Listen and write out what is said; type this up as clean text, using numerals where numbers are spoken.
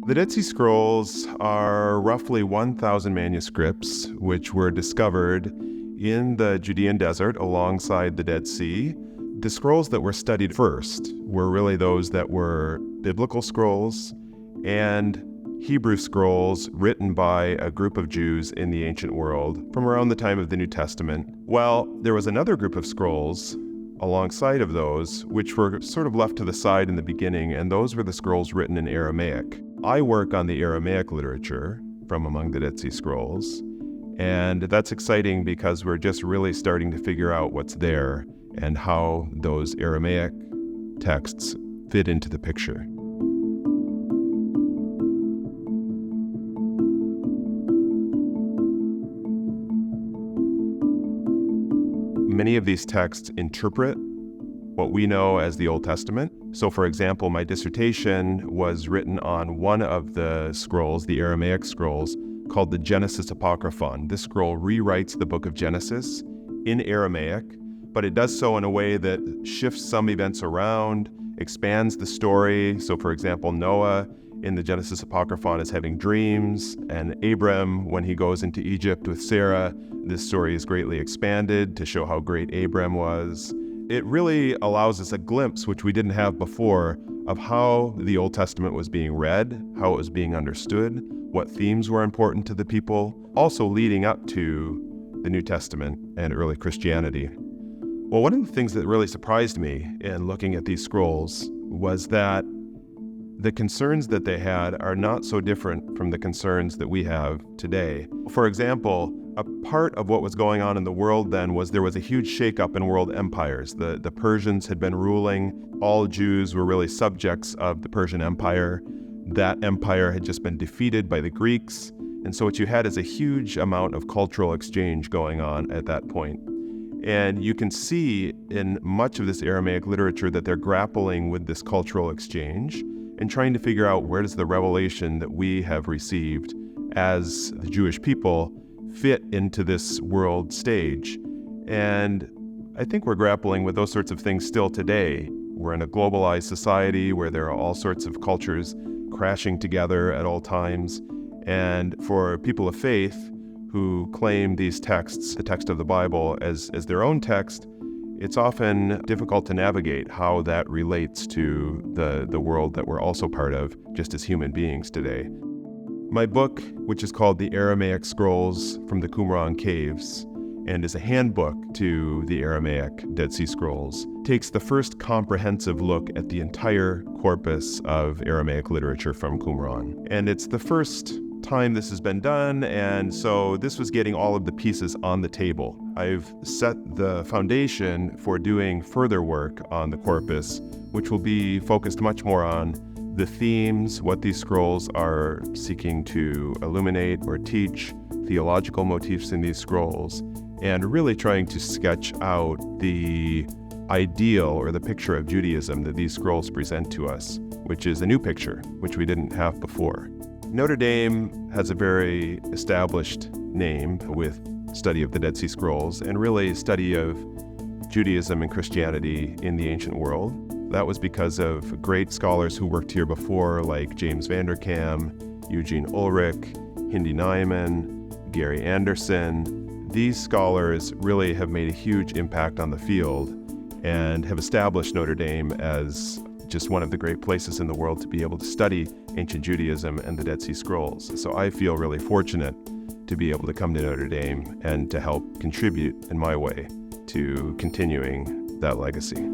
The Dead Sea Scrolls are roughly 1,000 manuscripts which were discovered in the Judean desert alongside the Dead Sea. The scrolls that were studied first were really those that were biblical scrolls and Hebrew scrolls written by a group of Jews in the ancient world from around the time of the New Testament. Well, there was another group of scrolls alongside of those which were sort of left to the side in the beginning, and those were the scrolls written in Aramaic. I work on the Aramaic literature from among the Dead Sea Scrolls, and that's exciting because we're just really starting to figure out what's there and how those Aramaic texts fit into the picture. Many of these texts interpret what we know as the Old Testament. So, for example, my dissertation was written on one of the scrolls, the Aramaic scrolls, called the Genesis Apocryphon. This scroll rewrites the book of Genesis in Aramaic, but it does so in a way that shifts some events around, expands the story. So, for example, Noah in the Genesis Apocryphon is having dreams, and Abram, when he goes into Egypt with Sarah, this story is greatly expanded to show how great Abram was. It really allows us a glimpse, which we didn't have before, of how the Old Testament was being read, how it was being understood, what themes were important to the people, also leading up to the New Testament and early Christianity. Well, one of the things that really surprised me in looking at these scrolls was that the concerns that they had are not so different from the concerns that we have today. For example, a part of what was going on in the world then was there was a huge shakeup in world empires. The Persians had been ruling. All Jews were really subjects of the Persian Empire. That empire had just been defeated by the Greeks. And so what you had is a huge amount of cultural exchange going on at that point. And you can see in much of this Aramaic literature that they're grappling with this cultural exchange and trying to figure out where does the revelation that we have received as the Jewish people fit into this world stage. And I think we're grappling with those sorts of things still today. We're in a globalized society where there are all sorts of cultures crashing together at all times. And for people of faith who claim these texts, the text of the Bible, as their own text, it's often difficult to navigate how that relates to the world that we're also part of, just as human beings today. My book, which is called The Aramaic Scrolls from the Qumran Caves, and is a handbook to the Aramaic Dead Sea Scrolls, takes the first comprehensive look at the entire corpus of Aramaic literature from Qumran. And it's the first time this has been done, and so this was getting all of the pieces on the table. I've set the foundation for doing further work on the corpus, which will be focused much more on the themes, what these scrolls are seeking to illuminate or teach, theological motifs in these scrolls, and really trying to sketch out the ideal or the picture of Judaism that these scrolls present to us, which is a new picture, which we didn't have before. Notre Dame has a very established name with study of the Dead Sea Scrolls and really study of Judaism and Christianity in the ancient world. That was because of great scholars who worked here before, like James Vanderkam, Eugene Ulrich, Hindi Naiman, Gary Anderson. These scholars really have made a huge impact on the field and have established Notre Dame as just one of the great places in the world to be able to study ancient Judaism and the Dead Sea Scrolls. So I feel really fortunate to be able to come to Notre Dame and to help contribute in my way to continuing that legacy.